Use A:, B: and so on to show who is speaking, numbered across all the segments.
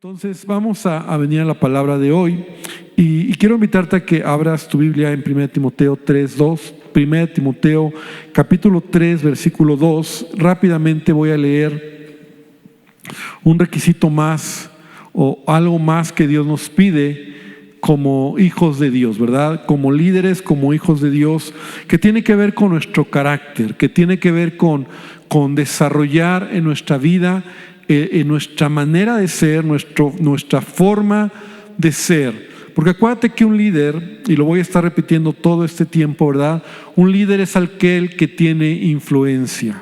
A: Entonces vamos a venir a la palabra de hoy y quiero invitarte a que abras tu Biblia en 1 Timoteo 3:2. 1 Timoteo capítulo 3 versículo 2. Rápidamente voy a leer un requisito más o algo más que Dios nos pide como hijos de Dios, ¿verdad? Como líderes, como hijos de Dios, que tiene que ver con nuestro carácter, que tiene que ver con desarrollar en nuestra vida en nuestra manera de ser, nuestra forma de ser. Porque acuérdate que un líder, y lo voy a estar repitiendo todo este tiempo, ¿verdad? Un líder es aquel que tiene influencia.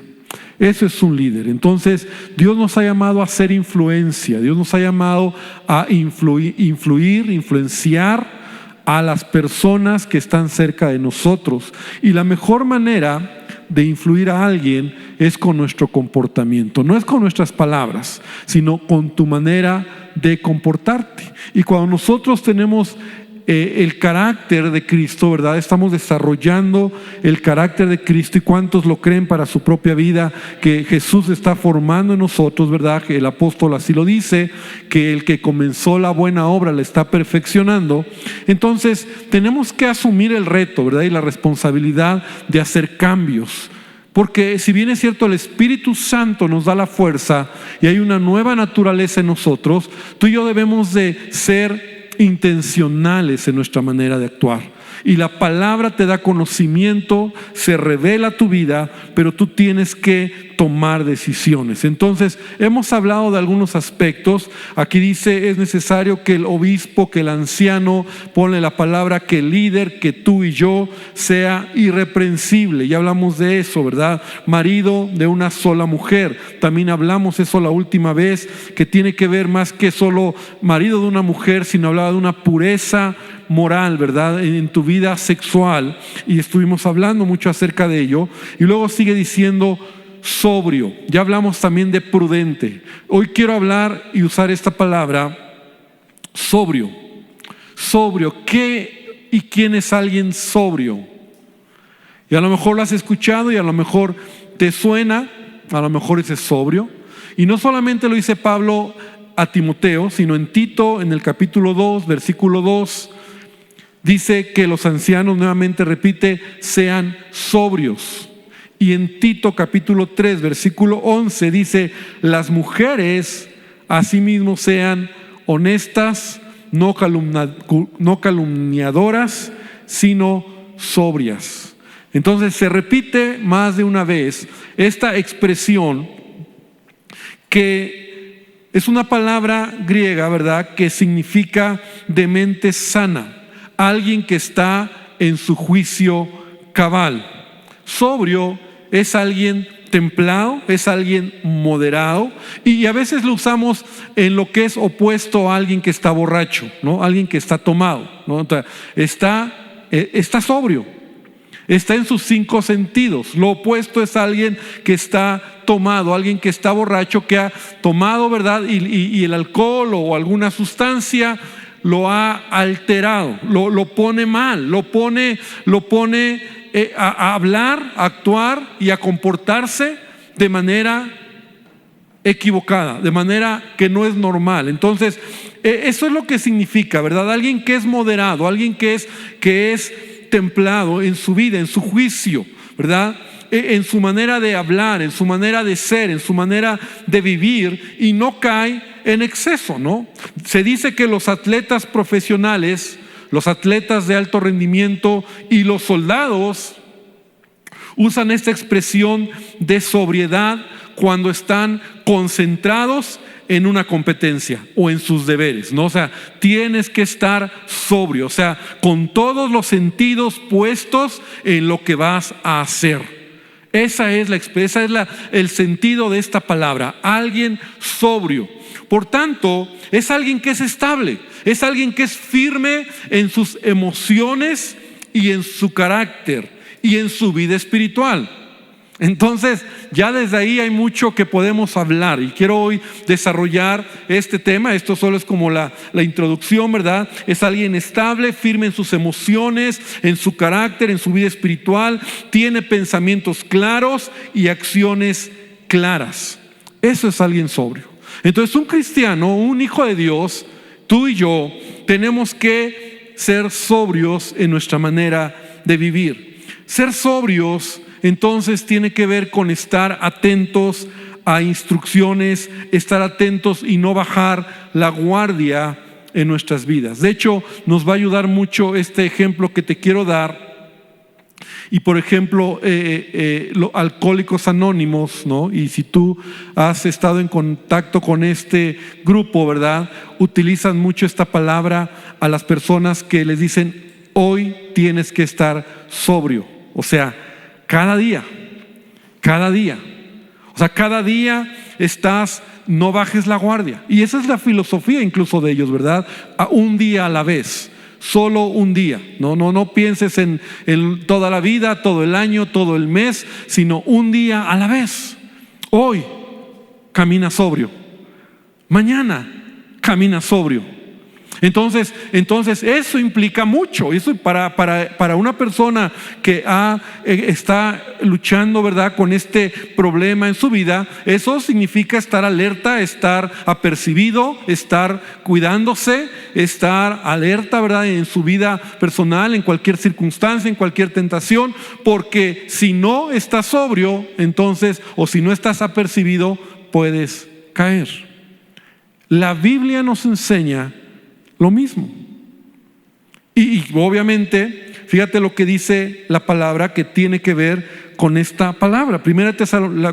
A: Eso es un líder. Entonces, Dios nos ha llamado a hacer influencia. Dios nos ha llamado a influenciar a las personas que están cerca de nosotros. Y la mejor manera de influir a alguien es con nuestro comportamiento. No es con nuestras palabras, sino con tu manera de comportarte. Y cuando nosotros tenemos el carácter de Cristo, ¿verdad? Estamos desarrollando el carácter de Cristo. ¿Y cuántos lo creen para su propia vida? Que Jesús está formando en nosotros, ¿verdad? Que el apóstol así lo dice, que el que comenzó la buena obra la está perfeccionando. Entonces tenemos que asumir el reto, ¿verdad? Y la responsabilidad de hacer cambios. Porque si bien es cierto, el Espíritu Santo nos da la fuerza y hay una nueva naturaleza en nosotros, tú y yo debemos de ser intencionales en nuestra manera de actuar. Y la palabra te da conocimiento, se revela tu vida, pero tú tienes que tomar decisiones. Entonces, hemos hablado de algunos aspectos. Aquí dice, es necesario que el obispo, que el anciano, ponle la palabra, que el líder, que tú y yo, sea irreprensible. Ya hablamos de eso, ¿verdad? Marido de una sola mujer. También hablamos eso la última vez, que tiene que ver más que solo marido de una mujer, sino hablaba de una pureza moral, ¿verdad? En tu vida sexual, y estuvimos hablando mucho acerca de ello. Y luego sigue diciendo sobrio. Ya hablamos también de prudente. Hoy quiero hablar y usar esta palabra sobrio. Sobrio. ¿Qué y quién es alguien sobrio? Y a lo mejor lo has escuchado y a lo mejor te suena, a lo mejor ese sobrio. Y no solamente lo dice Pablo a Timoteo, sino en Tito, en el capítulo 2, versículo 2, dice que los ancianos, nuevamente repite, sean sobrios. Y en Tito capítulo 3, versículo 11 dice, las mujeres asimismo sean honestas, no calumniadoras, sino sobrias. Entonces se repite más de una vez esta expresión que es una palabra griega, ¿verdad? Que significa de mente sana. Alguien que está en su juicio cabal. Sobrio es alguien templado, es alguien moderado, y a veces lo usamos en lo que es opuesto a alguien que está borracho, ¿no? Alguien que está tomado, ¿no? Está sobrio, está en sus 5 sentidos. Lo opuesto es alguien que está tomado, alguien que está borracho, que ha tomado, ¿verdad? Y el alcohol o alguna sustancia lo ha alterado, lo pone mal, lo pone a hablar, a actuar y a comportarse de manera equivocada, de manera que no es normal. Entonces, eso es lo que significa, ¿verdad? Alguien que es moderado, alguien que es templado en su vida, en su juicio, ¿verdad? En su manera de hablar, en su manera de ser, en su manera de vivir, y no cae en exceso, ¿no? Se dice que los atletas profesionales, los atletas de alto rendimiento y los soldados usan esta expresión de sobriedad cuando están concentrados en una competencia o en sus deberes, ¿no? O sea, tienes que estar sobrio, o sea, con todos los sentidos puestos en lo que vas a hacer. Esa es el sentido de esta palabra, alguien sobrio. Por tanto, es alguien que es estable, es alguien que es firme en sus emociones y en su carácter y en su vida espiritual. Entonces, ya desde ahí hay mucho que podemos hablar, y quiero hoy desarrollar este tema. Esto solo es como la introducción, ¿verdad? Es alguien estable, firme en sus emociones, en su carácter, en su vida espiritual, tiene pensamientos claros y acciones claras. Eso es alguien sobrio. Entonces un cristiano, un hijo de Dios, tú y yo, tenemos que ser sobrios en nuestra manera de vivir. Ser sobrios entonces tiene que ver con estar atentos a instrucciones, estar atentos y no bajar la guardia en nuestras vidas. De hecho, nos va a ayudar mucho este ejemplo que te quiero dar. Y por ejemplo, Alcohólicos Anónimos, ¿no? Y si tú has estado en contacto con este grupo, ¿verdad? Utilizan mucho esta palabra a las personas que les dicen: hoy tienes que estar sobrio. O sea, cada día. O sea, cada día no bajes la guardia. Y esa es la filosofía incluso de ellos, ¿verdad? Un día a la vez. Solo un día. No pienses en toda la vida, todo el año, todo el mes, sino un día a la vez. Hoy camina sobrio. Mañana camina sobrio. Entonces eso implica mucho. Eso para una persona que está luchando, ¿verdad?, con este problema en su vida, eso significa estar alerta, estar apercibido, estar cuidándose, estar alerta, ¿verdad?, en su vida personal, en cualquier circunstancia, en cualquier tentación, porque si no estás sobrio, entonces, o si no estás apercibido, puedes caer. La Biblia nos enseña lo mismo. Y obviamente, fíjate lo que dice la palabra que tiene que ver con esta palabra.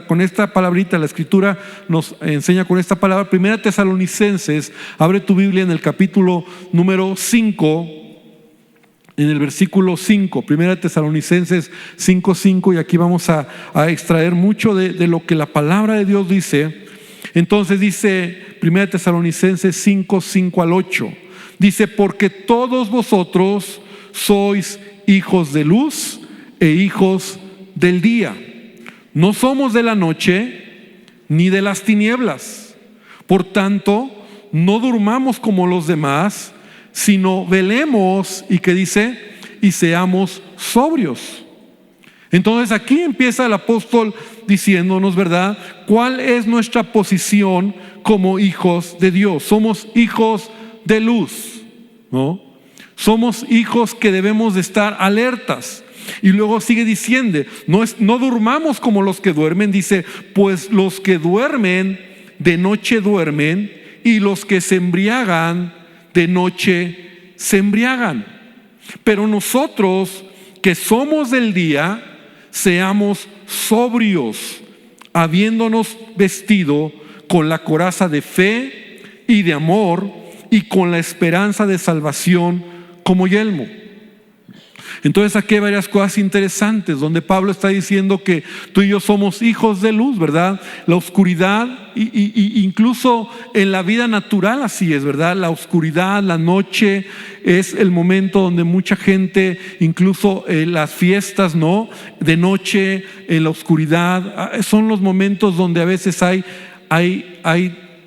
A: Con esta palabrita, la Escritura nos enseña con esta palabra. Primera Tesalonicenses, abre tu Biblia en el capítulo número 5, en el versículo 5. Primera Tesalonicenses 5:5, y aquí vamos a extraer mucho de lo que la palabra de Dios dice. Entonces dice Primera Tesalonicenses 5:5 al 8. Dice: porque todos vosotros sois hijos de luz e hijos del día. No somos de la noche ni de las tinieblas. Por tanto, no durmamos como los demás, sino velemos, ¿y qué dice? Y seamos sobrios. Entonces aquí empieza el apóstol diciéndonos, ¿verdad?, cuál es nuestra posición como hijos de Dios. Somos hijos de luz, ¿no? Somos hijos que debemos de estar alertas. Y luego sigue diciendo, no durmamos como los que duermen. Dice: pues los que duermen de noche duermen, y los que se embriagan de noche se embriagan. Pero nosotros que somos del día, seamos sobrios, habiéndonos vestido con la coraza de fe y de amor, y con la esperanza de salvación como yelmo. Entonces aquí hay varias cosas interesantes donde Pablo está diciendo que tú y yo somos hijos de luz, ¿verdad? La oscuridad, y incluso en la vida natural así es, ¿verdad? La oscuridad, la noche es el momento donde mucha gente, incluso las fiestas, ¿no?, de noche, en la oscuridad, son los momentos donde a veces hay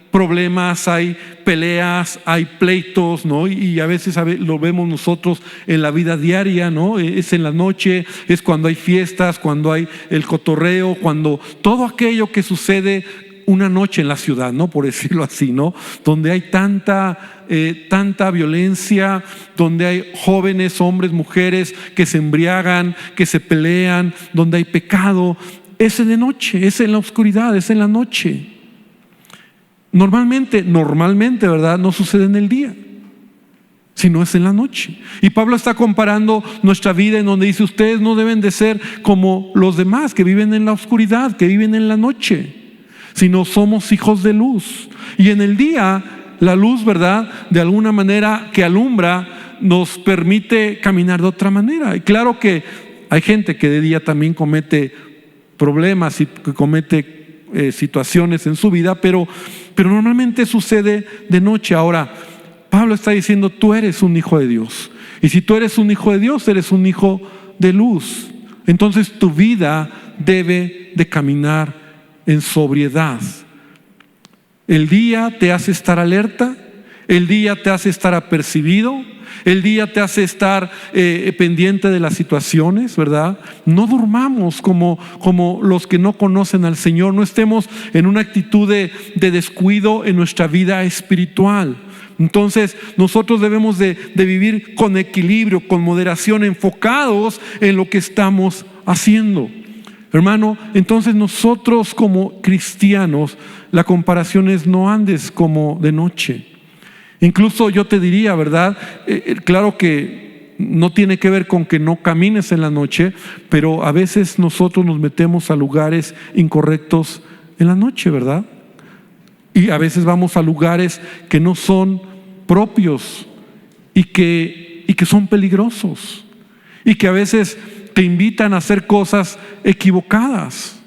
A: problemas, hay peleas, hay pleitos, ¿no? Y a veces lo vemos nosotros en la vida diaria, ¿no? Es en la noche, es cuando hay fiestas, cuando hay el cotorreo, cuando todo aquello que sucede una noche en la ciudad, ¿no?, por decirlo así, ¿no?, donde hay tanta violencia, donde hay jóvenes, hombres, mujeres que se embriagan, que se pelean, donde hay pecado. Es de noche, es en la oscuridad, es en la noche. Normalmente, ¿verdad?, no sucede en el día, sino es en la noche. Y Pablo está comparando nuestra vida en donde dice: ustedes no deben de ser como los demás que viven en la oscuridad, que viven en la noche, sino somos hijos de luz. Y en el día, la luz, ¿verdad?, de alguna manera que alumbra, nos permite caminar de otra manera. Y claro que hay gente que de día también comete problemas y que comete situaciones en su vida, pero normalmente sucede de noche. Ahora, Pablo está diciendo: tú eres un hijo de Dios, y si tú eres un hijo de Dios, eres un hijo de luz. Entonces tu vida debe de caminar en sobriedad. El día te hace estar alerta, El día te hace estar apercibido, el día te hace estar pendiente de las situaciones, ¿verdad? No durmamos como los que no conocen al Señor. No estemos en una actitud de descuido en nuestra vida espiritual. Entonces nosotros debemos de vivir con equilibrio, con moderación, enfocados en lo que estamos haciendo. Hermano, entonces nosotros como cristianos, la comparación es: no andes como de noche. Incluso yo te diría, ¿verdad? Claro que no tiene que ver con que no camines en la noche, pero a veces nosotros nos metemos a lugares incorrectos en la noche, ¿verdad? Y a veces vamos a lugares que no son propios y que son peligrosos, y que a veces te invitan a hacer cosas equivocadas.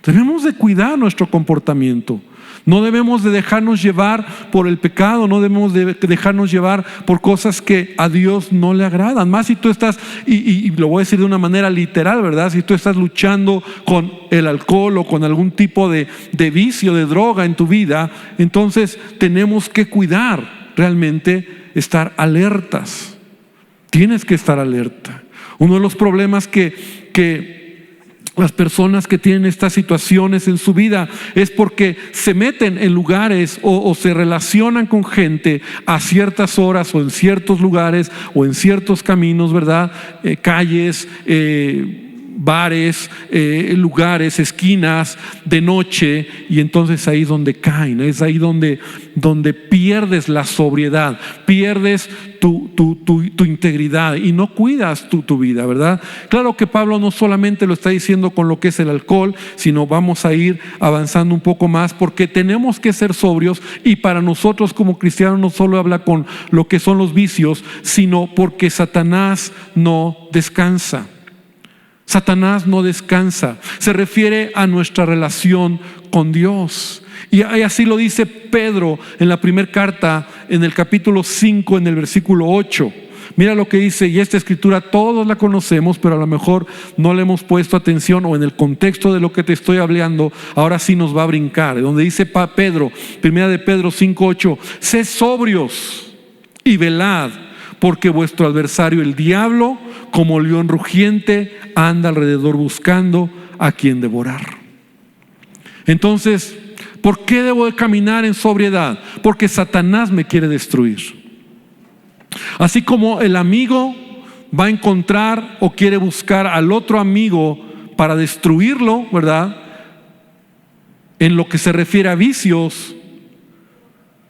A: Debemos de cuidar nuestro comportamiento. No debemos de dejarnos llevar por el pecado, no debemos de dejarnos llevar por cosas que a Dios no le agradan. Más si tú estás, y lo voy a decir de una manera literal, ¿verdad? Si tú estás luchando con el alcohol o con algún tipo de vicio, de droga en tu vida, entonces tenemos que cuidar, realmente estar alertas. Tienes que estar alerta. Uno de los problemas que las personas que tienen estas situaciones en su vida es porque se meten en lugares o se relacionan con gente a ciertas horas o en ciertos lugares o en ciertos caminos, ¿verdad? Calles, bares, lugares, esquinas de noche, y entonces ahí es donde caen, es ahí donde pierdes la sobriedad, pierdes tu integridad y no cuidas tu vida, ¿verdad? Claro que Pablo no solamente lo está diciendo con lo que es el alcohol, sino vamos a ir avanzando un poco más, porque tenemos que ser sobrios, y para nosotros como cristianos no solo habla con lo que son los vicios, sino porque Satanás no descansa. Satanás no descansa. Se refiere a nuestra relación con Dios. Y así lo dice Pedro en la primera carta, en el capítulo 5, en el versículo 8. Mira lo que dice, y esta escritura todos la conocemos, pero a lo mejor no le hemos puesto atención, o en el contexto de lo que te estoy hablando, ahora sí nos va a brincar. Donde dice Pedro, primera de Pedro 5:8, sed sobrios y velad, porque vuestro adversario el diablo, como león rugiente, anda alrededor buscando a quien devorar. Entonces, ¿por qué debo de caminar en sobriedad? Porque Satanás me quiere destruir. Así como el amigo va a encontrar o quiere buscar al otro amigo para destruirlo, ¿verdad? En lo que se refiere a vicios.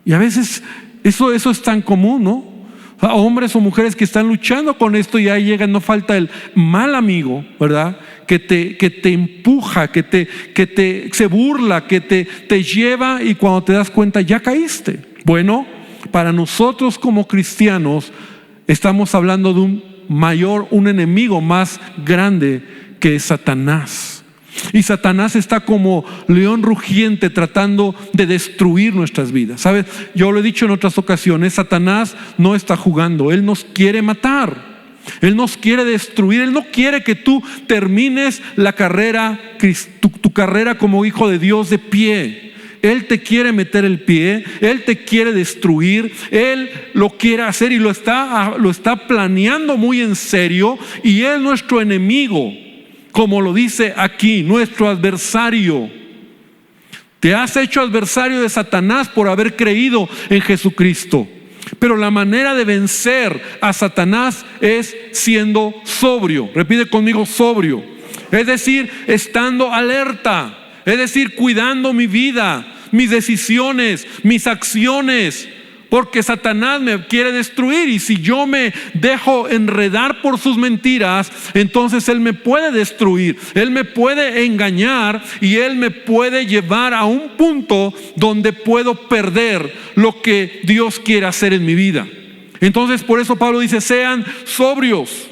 A: Y a veces eso es tan común, ¿no? A hombres o mujeres que están luchando con esto, y ahí llegan, no falta el mal amigo, ¿verdad? Que te empuja, que se burla, que te lleva, y cuando te das cuenta ya caíste. Bueno, para nosotros como cristianos estamos hablando de un enemigo más grande, que es Satanás. Y Satanás está como león rugiente tratando de destruir nuestras vidas. ¿Sabes? Yo lo he dicho en otras ocasiones, Satanás no está jugando, él nos quiere matar, él nos quiere destruir, él no quiere que tú termines la carrera, tu carrera como hijo de Dios de pie. Él te quiere meter el pie, él te quiere destruir, él lo quiere hacer y lo está planeando muy en serio, y él es nuestro enemigo. Como lo dice aquí, nuestro adversario. Te has hecho adversario de Satanás por haber creído en Jesucristo. Pero la manera de vencer a Satanás es siendo sobrio. Repite conmigo: sobrio. Es decir, estando alerta. Es decir, cuidando mi vida, mis decisiones, mis acciones. Porque Satanás me quiere destruir, y si yo me dejo enredar por sus mentiras, entonces él me puede destruir, él me puede engañar, y él me puede llevar a un punto donde puedo perder lo que Dios quiere hacer en mi vida. Entonces por eso Pablo dice: sean sobrios.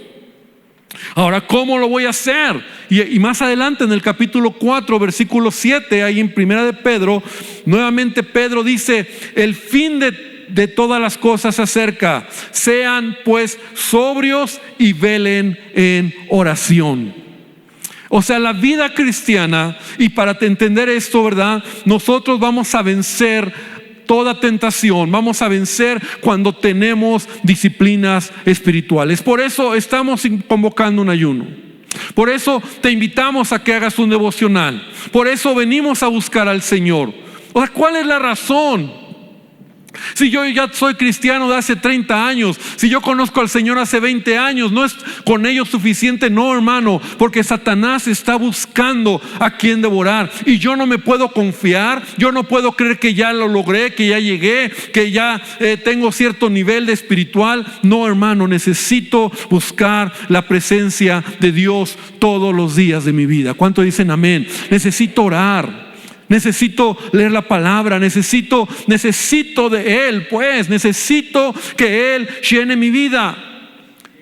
A: Ahora, ¿cómo lo voy a hacer? Y más adelante en el capítulo 4, versículo 7, ahí en primera de Pedro, nuevamente Pedro dice: el fin de todas las cosas se acerca. Sean pues sobrios y velen en oración. O sea, la vida cristiana, y para entender esto, ¿verdad? Nosotros vamos a vencer toda tentación, vamos a vencer cuando tenemos disciplinas espirituales. Por eso estamos convocando un ayuno. Por eso te invitamos a que hagas un devocional. Por eso venimos a buscar al Señor. O sea, ¿cuál es la razón? Si yo ya soy cristiano de hace 30 años, si yo conozco al Señor hace 20 años, ¿no es con ello suficiente? No, hermano, porque Satanás está buscando a quien devorar. Y yo no me puedo confiar, yo no puedo creer que ya lo logré, que ya llegué, que ya tengo cierto nivel de espiritual. No, hermano, necesito buscar la presencia de Dios todos los días de mi vida. ¿Cuánto dicen amén? Necesito orar. Necesito leer la palabra, necesito de Él, pues necesito que Él llene mi vida.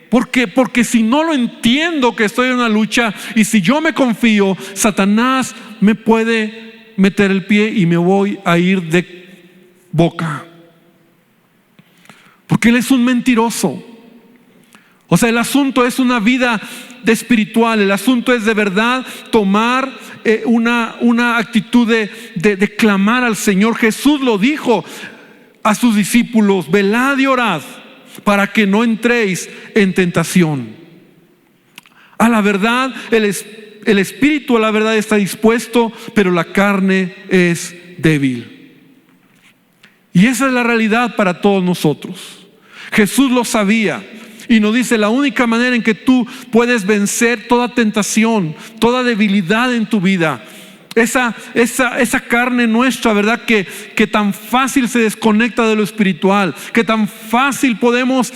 A: Porque si no lo entiendo que estoy en una lucha, y si yo me confío, Satanás me puede meter el pie y me voy a ir de boca. Porque él es un mentiroso. O sea, el asunto es una vida de espiritual. El asunto es de verdad tomar una actitud de clamar al Señor. Jesús lo dijo a sus discípulos: velad y orad para que no entréis en tentación. A la verdad, el espíritu a la verdad está dispuesto, pero la carne es débil. Y esa es la realidad para todos nosotros. Jesús lo sabía y nos dice: la única manera en que tú puedes vencer toda tentación, toda debilidad en tu vida, esa carne nuestra, ¿verdad? Que tan fácil se desconecta de lo espiritual, que tan fácil podemos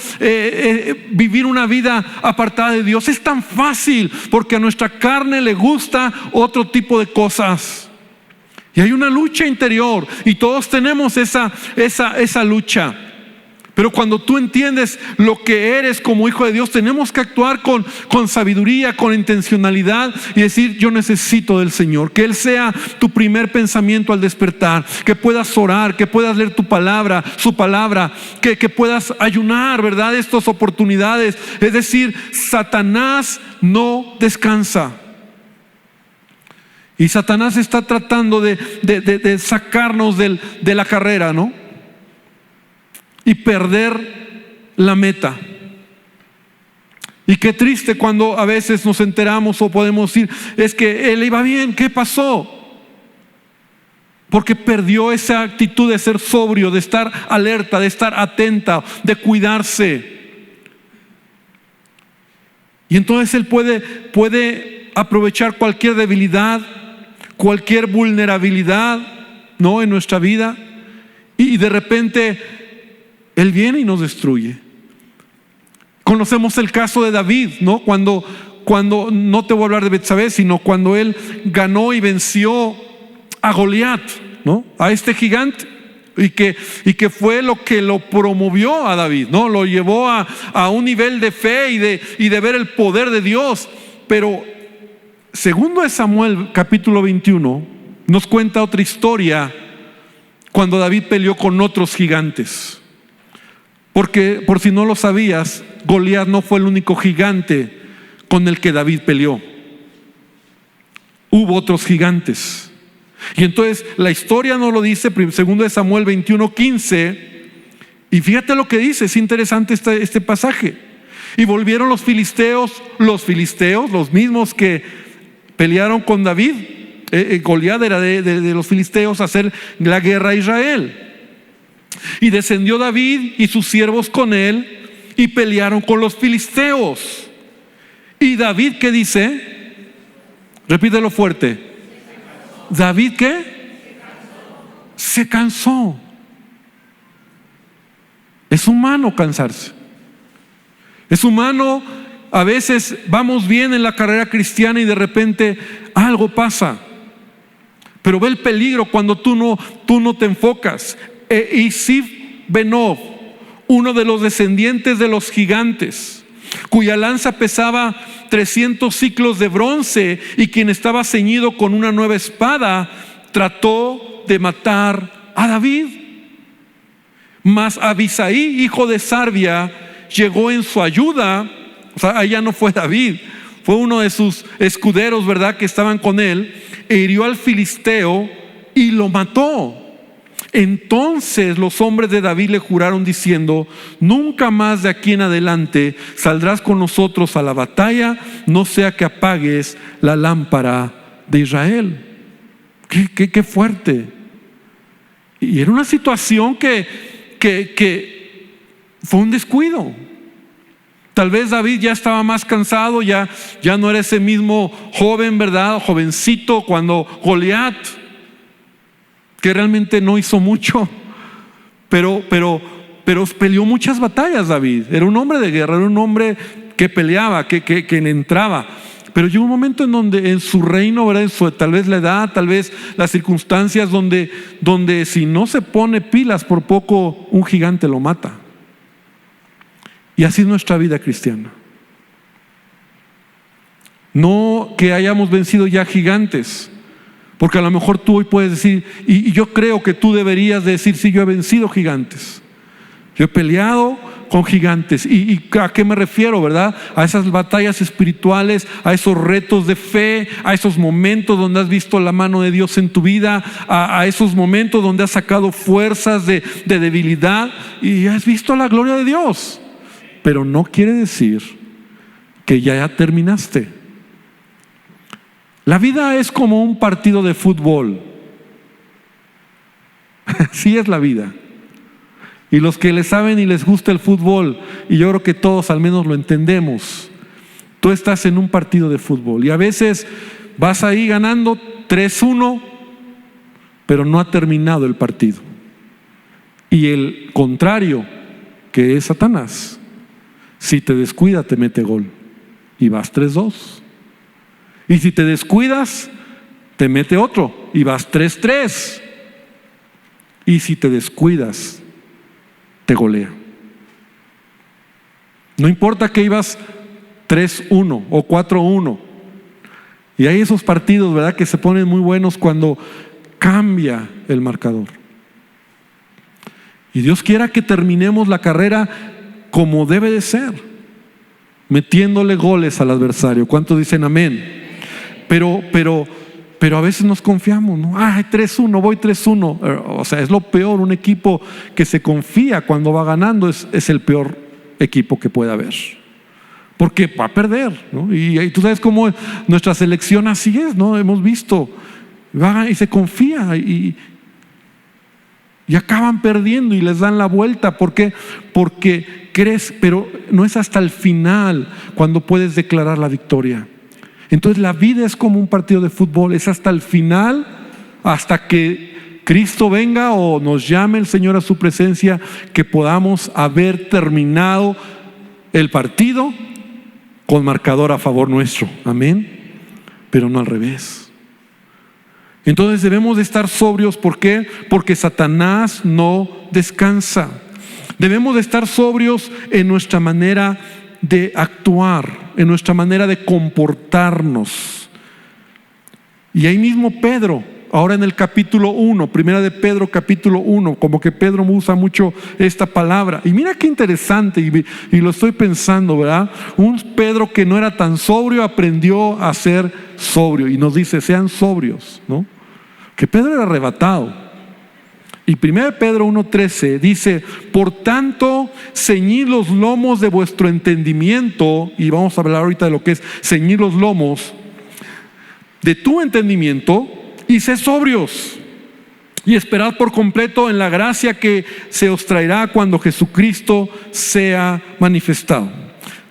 A: vivir una vida apartada de Dios. Es tan fácil porque a nuestra carne le gusta otro tipo de cosas. Y hay una lucha interior y todos tenemos esa lucha. Pero cuando tú entiendes lo que eres como hijo de Dios, tenemos que actuar con sabiduría, con intencionalidad y decir: yo necesito del Señor. Que Él sea tu primer pensamiento al despertar, que puedas orar, que puedas leer tu palabra, su palabra, que puedas ayunar, ¿verdad? Estas oportunidades. Es decir, Satanás no descansa. Y Satanás está tratando de sacarnos de la carrera, ¿no? Y perder la meta. Y qué triste cuando a veces nos enteramos o podemos decir: es que él iba bien, ¿qué pasó? Porque perdió esa actitud de ser sobrio, de estar alerta, de estar atenta, de cuidarse. Y entonces él puede aprovechar cualquier debilidad, cualquier vulnerabilidad, ¿no? En nuestra vida, y de repente él viene y nos destruye. Conocemos el caso de David, ¿no? Cuando no te voy a hablar de Betsabé, sino cuando él ganó y venció a Goliat, ¿no? A este gigante, y que fue lo que lo promovió a David, ¿no? Lo llevó a un nivel de fe y de ver el poder de Dios. Pero segundo de Samuel capítulo 21 nos cuenta otra historia cuando David peleó con otros gigantes. Porque, por si no lo sabías, Goliat no fue el único gigante con el que David peleó. Hubo otros gigantes. Y entonces la historia nos lo dice, segundo de Samuel 21:15. Y fíjate lo que dice, es interesante este pasaje. Y volvieron los filisteos, los mismos que pelearon con David. Goliat era de los filisteos, a hacer la guerra a Israel. Y descendió David y sus siervos con él y pelearon con los filisteos. Y David, ¿qué dice? Repítelo fuerte. ¿David qué? Se cansó. Es humano cansarse. Es humano. A veces vamos bien en la carrera cristiana y de repente algo pasa. Pero ve el peligro cuando tú no te enfocas. Isif Benob, uno de los descendientes de los gigantes, cuya lanza pesaba 300 siclos de bronce y quien estaba ceñido con una nueva espada, trató de matar a David. Mas Abisaí, hijo de Sarbia, llegó en su ayuda. O sea, allá no fue David, fue uno de sus escuderos, ¿verdad?, que estaban con él, e hirió al filisteo y lo mató. Entonces los hombres de David le juraron diciendo: nunca más de aquí en adelante saldrás con nosotros a la batalla, no sea que apagues la lámpara de Israel. Qué fuerte. Y era una situación que fue un descuido. Tal vez David ya estaba más cansado, ya no era ese mismo joven, ¿verdad? Jovencito cuando Goliat, que realmente no hizo mucho, pero peleó muchas batallas David. Era un hombre de guerra, era un hombre que peleaba, que le entraba. Pero llegó un momento en donde en su reino, ¿verdad? Tal vez la edad, tal vez las circunstancias donde si no se pone pilas, por poco un gigante lo mata. Y así es nuestra vida cristiana. No que hayamos vencido ya gigantes, porque a lo mejor tú hoy puedes decir, y yo creo que tú deberías decir: sí, yo he vencido gigantes, yo he peleado con gigantes. ¿Y a qué me refiero, verdad? A esas batallas espirituales, a esos retos de fe, a esos momentos donde has visto la mano de Dios en tu vida, a esos momentos donde has sacado fuerzas de debilidad y has visto la gloria de Dios. Pero no quiere decir que ya terminaste. La vida es como un partido de fútbol. Así es la vida. Y los que le saben y les gusta el fútbol, y yo creo que todos al menos lo entendemos, tú estás en un partido de fútbol y a veces vas ahí ganando 3-1, pero no ha terminado el partido. Y el contrario, que es Satanás, si te descuida te mete gol y vas 3-2. Y si te descuidas te mete otro y vas 3-3. Y si te descuidas te golea. No importa que ibas 3-1 o 4-1. Y hay esos partidos, ¿verdad?, que se ponen muy buenos cuando cambia el marcador. Y Dios quiera que terminemos la carrera como debe de ser, metiéndole goles al adversario. ¿Cuántos dicen amén? Pero a veces nos confiamos, ¿no? 3-1, voy 3-1. O sea, es lo peor. Un equipo que se confía cuando va ganando es el peor equipo que puede haber, porque va a perder, ¿no? Y tú sabes cómo nuestra selección así es, ¿no? Hemos visto, y se confía y acaban perdiendo y les dan la vuelta. ¿Por qué? Porque crees, pero no es hasta el final cuando puedes declarar la victoria. Entonces la vida es como un partido de fútbol, es hasta el final, hasta que Cristo venga o nos llame el Señor a su presencia, que podamos haber terminado el partido con marcador a favor nuestro. Amén. Pero no al revés. Entonces debemos de estar sobrios. ¿Por qué? Porque Satanás no descansa. Debemos de estar sobrios en nuestra manera de actuar, en nuestra manera de comportarnos. Y ahí mismo Pedro, ahora en el capítulo 1, primera de Pedro capítulo 1, como que Pedro usa mucho esta palabra. Y mira qué interesante, y lo estoy pensando, ¿verdad? Un Pedro que no era tan sobrio aprendió a ser sobrio, y nos dice: sean sobrios, ¿no? Que Pedro era arrebatado. Y 1 Pedro 1:13 dice: por tanto, ceñid los lomos de vuestro entendimiento. Y vamos a hablar ahorita de lo que es ceñir los lomos de tu entendimiento, y sed sobrios, y esperad por completo en la gracia que se os traerá cuando Jesucristo sea manifestado.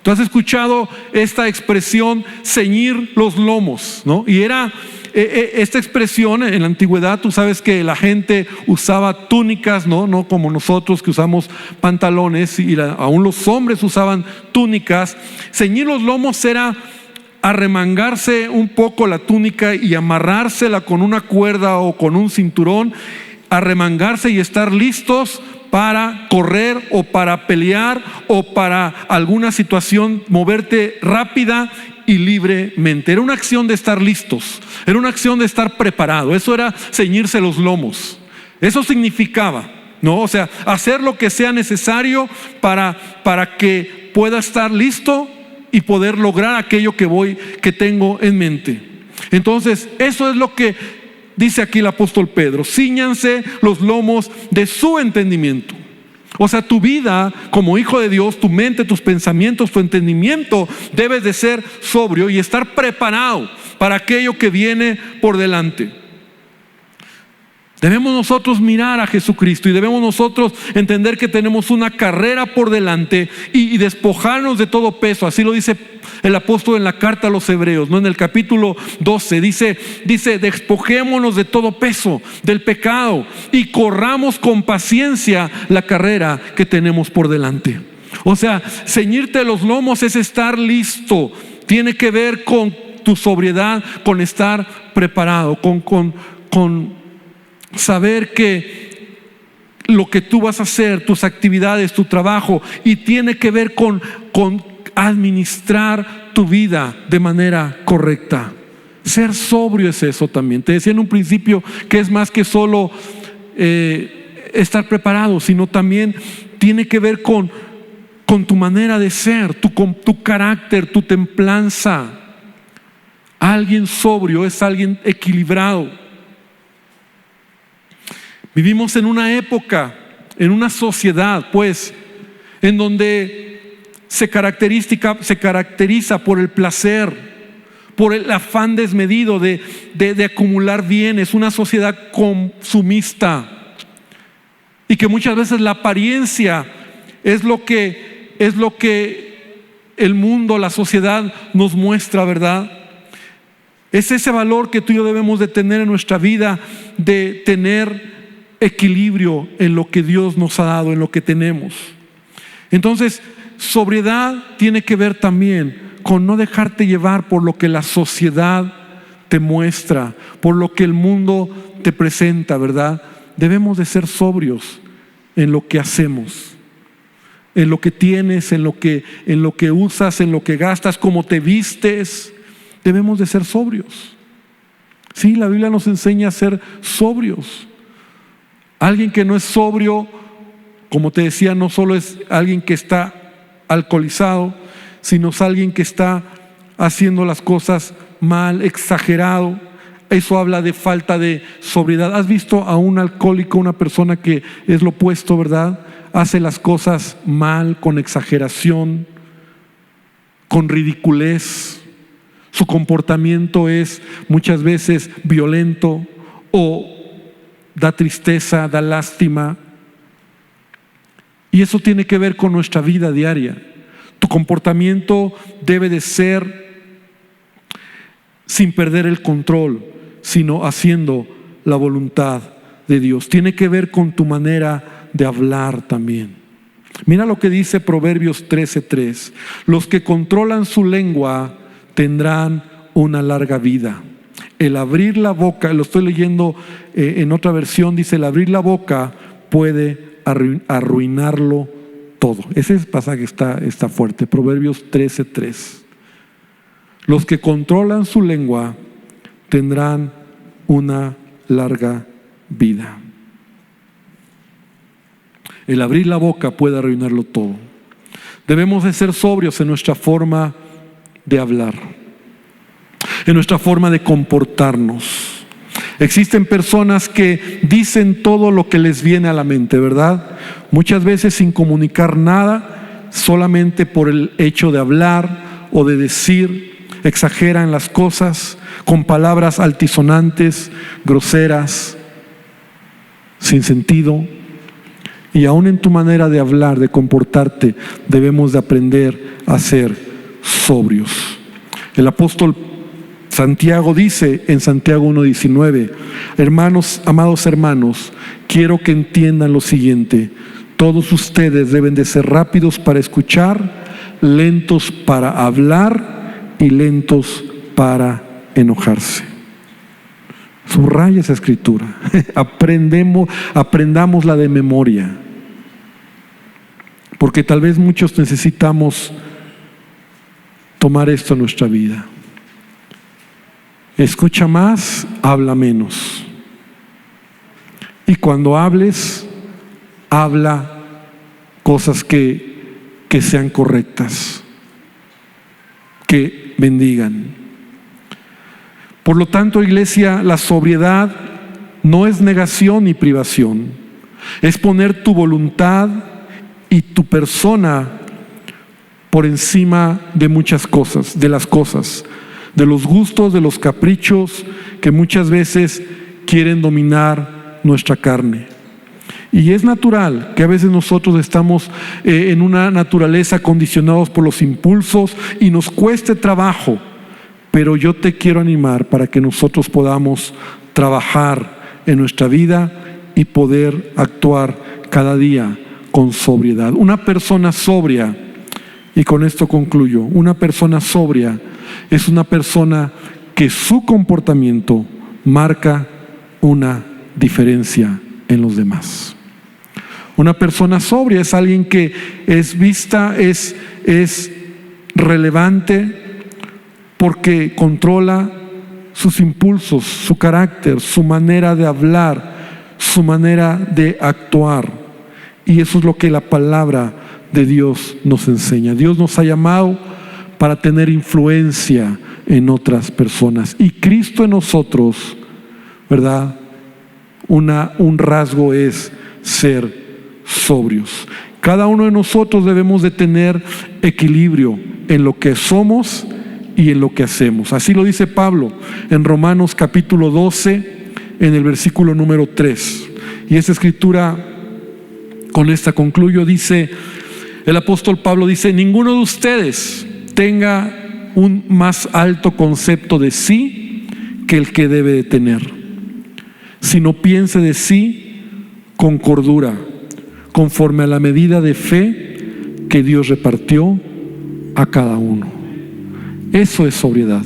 A: Tú has escuchado esta expresión, ceñir los lomos, ¿no? Y era esta expresión en la antigüedad. Tú sabes que la gente usaba túnicas, no como nosotros que usamos pantalones, y aún los hombres usaban túnicas. Ceñir los lomos era arremangarse un poco la túnica y amarrársela con una cuerda o con un cinturón, arremangarse y estar listos para correr o para pelear o para alguna situación, moverte rápida y libremente. Era una acción de estar listos, era una acción de estar preparado. Eso era ceñirse los lomos. Eso significaba, ¿no? O sea, hacer lo que sea necesario para que pueda estar listo y poder lograr aquello que tengo en mente. Entonces, eso es lo que dice aquí el apóstol Pedro, cíñanse los lomos de su entendimiento. O sea, tu vida como hijo de Dios, tu mente, tus pensamientos, tu entendimiento debes de ser sobrio y estar preparado para aquello que viene por delante. Debemos nosotros mirar a Jesucristo y debemos nosotros entender que tenemos una carrera por delante y despojarnos de todo peso. Así lo dice el apóstol en la carta a los Hebreos, ¿no? En el capítulo 12 dice, despojémonos de todo peso del pecado y corramos con paciencia la carrera que tenemos por delante. O sea, ceñirte los lomos es estar listo. Tiene que ver con tu sobriedad, con estar preparado, con saber que lo que tú vas a hacer, tus actividades, tu trabajo, y tiene que ver con administrar tu vida de manera correcta. Ser sobrio es eso también. Te decía en un principio que es más que solo estar preparado, sino también tiene que ver con tu manera de ser, tu carácter, tu templanza. Alguien sobrio es alguien equilibrado. Vivimos en una época, en una sociedad, pues, en donde se caracteriza por el placer, por el afán desmedido de acumular bienes, una sociedad consumista, y que muchas veces la apariencia es lo que el mundo, la sociedad nos muestra, ¿verdad? Es ese valor que tú y yo debemos de tener en nuestra vida, de tener equilibrio en lo que Dios nos ha dado, en lo que tenemos. Entonces, sobriedad tiene que ver también con no dejarte llevar por lo que la sociedad te muestra, por lo que el mundo te presenta, ¿verdad? Debemos de ser sobrios en lo que hacemos, en lo que tienes, en lo que usas, en lo que gastas, cómo te vistes. Debemos de ser sobrios. Sí, la Biblia nos enseña a ser sobrios. Alguien que no es sobrio, como te decía, no solo es alguien que está alcoholizado, sino es alguien que está haciendo las cosas mal, exagerado. Eso habla de falta de sobriedad. ¿Has visto a un alcohólico, una persona que es lo opuesto, verdad? Hace las cosas mal, con exageración, con ridiculez. Su comportamiento es muchas veces violento o da tristeza, da lástima. Y eso tiene que ver con nuestra vida diaria. Tu comportamiento debe de ser sin perder el control, sino haciendo la voluntad de Dios. Tiene que ver con tu manera de hablar también. Mira lo que dice Proverbios 13:3. Los que controlan su lengua tendrán una larga vida. El abrir la boca, lo estoy leyendo en otra versión, dice: el abrir la boca puede arruinarlo todo. Ese pasaje está fuerte. Proverbios 13:3. Los que controlan su lengua tendrán una larga vida. El abrir la boca puede arruinarlo todo. Debemos de ser sobrios en nuestra forma de hablar, en nuestra forma de comportarnos. Existen personas que dicen todo lo que les viene a la mente, ¿verdad? Muchas veces sin comunicar nada, solamente por el hecho de hablar o de decir, exageran las cosas con palabras altisonantes, groseras, sin sentido. Y aún en tu manera de hablar, de comportarte, debemos de aprender a ser sobrios. El apóstol Santiago dice en Santiago 1:19: hermanos, amados hermanos, quiero que entiendan lo siguiente: todos ustedes deben de ser rápidos para escuchar, lentos para hablar y lentos para enojarse. Subraya esa escritura. Aprendámosla de memoria, porque tal vez muchos necesitamos tomar esto en nuestra vida. Escucha más, habla menos. Y cuando hables, habla cosas que sean correctas, que bendigan. Por lo tanto, iglesia, la sobriedad no es negación ni privación. Es poner tu voluntad y tu persona por encima de muchas cosas, de las cosas, de los gustos, de los caprichos que muchas veces quieren dominar nuestra carne. Y es natural que a veces nosotros estamos en una naturaleza condicionados por los impulsos y nos cueste trabajo, pero yo te quiero animar para que nosotros podamos trabajar en nuestra vida y poder actuar cada día con sobriedad. Una persona sobria, y con esto concluyo, una persona sobria es una persona que su comportamiento marca una diferencia en los demás. Una persona sobria es alguien que es vista, es relevante porque controla sus impulsos, su carácter, su manera de hablar, su manera de actuar. Y eso es lo que la palabra de Dios nos enseña. Dios nos ha llamado para tener influencia en otras personas. Y Cristo en nosotros, ¿verdad? Un rasgo es ser sobrios. Cada uno de nosotros debemos de tener equilibrio en lo que somos y en lo que hacemos. Así lo dice Pablo en Romanos capítulo 12, en el versículo número 3. Y esta escritura, con esta concluyo, dice, el apóstol Pablo dice: ninguno de ustedes tenga un más alto concepto de sí que el que debe de tener, sino piense de sí con cordura, conforme a la medida de fe que Dios repartió a cada uno. Eso es sobriedad,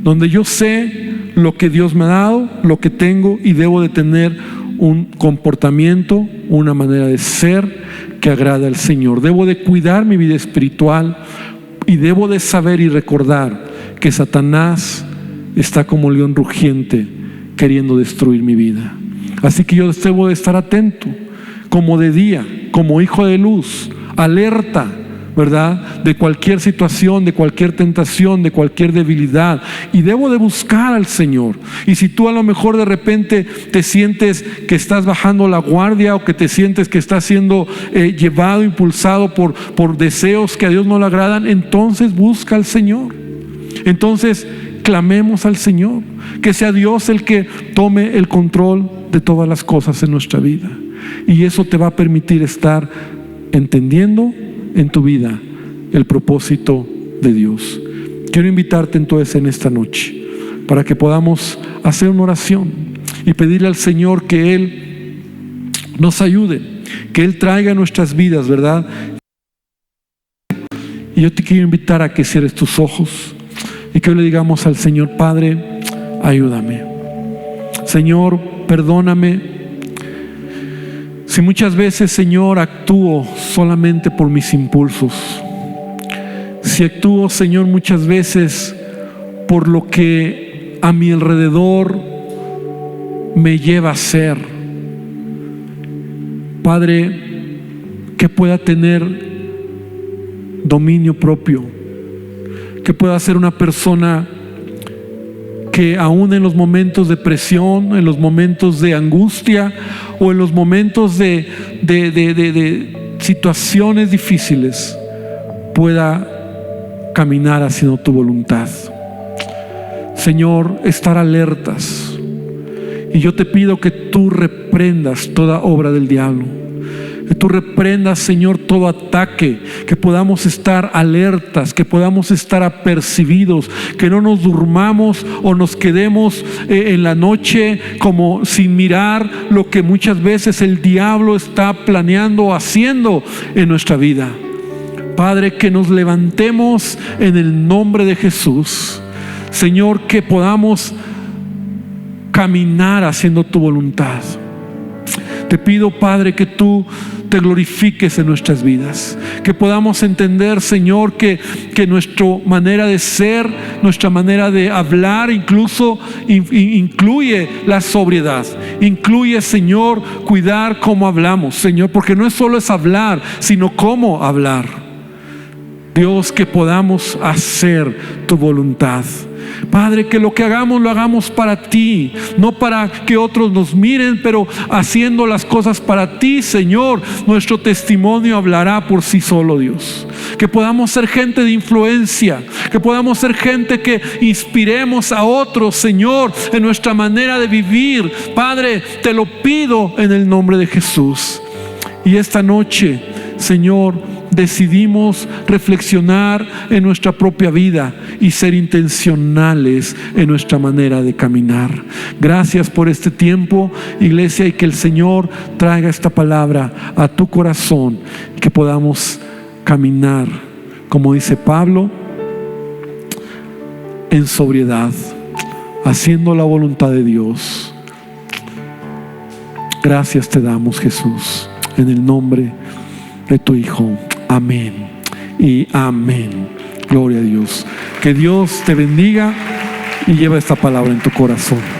A: donde yo sé lo que Dios me ha dado, lo que tengo, y debo de tener un comportamiento, una manera de ser que agrada al Señor. Debo de cuidar mi vida espiritual y debo de saber y recordar que Satanás está como león rugiente queriendo destruir mi vida. Así que yo debo de estar atento, como de día, como hijo de luz, alerta, ¿verdad? De cualquier situación, de cualquier tentación, de cualquier debilidad. Y debo de buscar al Señor. Y si tú a lo mejor de repente te sientes que estás bajando la guardia, o que te sientes que estás siendo llevado, impulsado por deseos que a Dios no le agradan, entonces busca al Señor. Entonces clamemos al Señor, que sea Dios el que tome el control de todas las cosas en nuestra vida. Y eso te va a permitir estar entendiendo en tu vida el propósito de Dios. Quiero invitarte entonces en esta noche para que podamos hacer una oración y pedirle al Señor que Él nos ayude, que Él traiga a nuestras vidas, ¿verdad? Y yo te quiero invitar a que cierres tus ojos y que hoy le digamos al Señor: Padre, ayúdame. Señor, perdóname si muchas veces, Señor, actúo solamente por mis impulsos. Si actúo, Señor, muchas veces por lo que a mi alrededor me lleva a ser. Padre, que pueda tener dominio propio, que pueda ser una persona que aún en los momentos de presión, en los momentos de angustia o en los momentos de situaciones difíciles, pueda caminar haciendo tu voluntad. Señor, estar alertas. Y yo te pido que tú reprendas toda obra del diablo, que tú reprendas, Señor, todo ataque, que podamos estar alertas, que podamos estar apercibidos, que no nos durmamos o nos quedemos en la noche como sin mirar lo que muchas veces el diablo está planeando o haciendo en nuestra vida. Padre, que nos levantemos en el nombre de Jesús. Señor, que podamos caminar haciendo tu voluntad. Te pido, Padre, que tú te glorifiques en nuestras vidas, que podamos entender, Señor, que nuestra manera de ser, nuestra manera de hablar incluso incluye la sobriedad, incluye, Señor, cuidar cómo hablamos, Señor, porque no es solo es hablar, sino cómo hablar. Dios, que podamos hacer tu voluntad, Padre, que lo que hagamos lo hagamos para ti, no para que otros nos miren, pero haciendo las cosas para ti, Señor, nuestro testimonio hablará por sí solo, Dios. Que podamos ser gente de influencia, que podamos ser gente que inspiremos a otros, Señor, en nuestra manera de vivir. Padre, te lo pido en el nombre de Jesús. Y esta noche, Señor, decidimos reflexionar en nuestra propia vida y ser intencionales en nuestra manera de caminar. Gracias por este tiempo, iglesia, y que el Señor traiga esta palabra a tu corazón, y que podamos caminar, como dice Pablo, en sobriedad, haciendo la voluntad de Dios. Gracias te damos, Jesús, en el nombre de tu Hijo. Amén y amén. Gloria a Dios. Que Dios te bendiga y lleva esta palabra en tu corazón.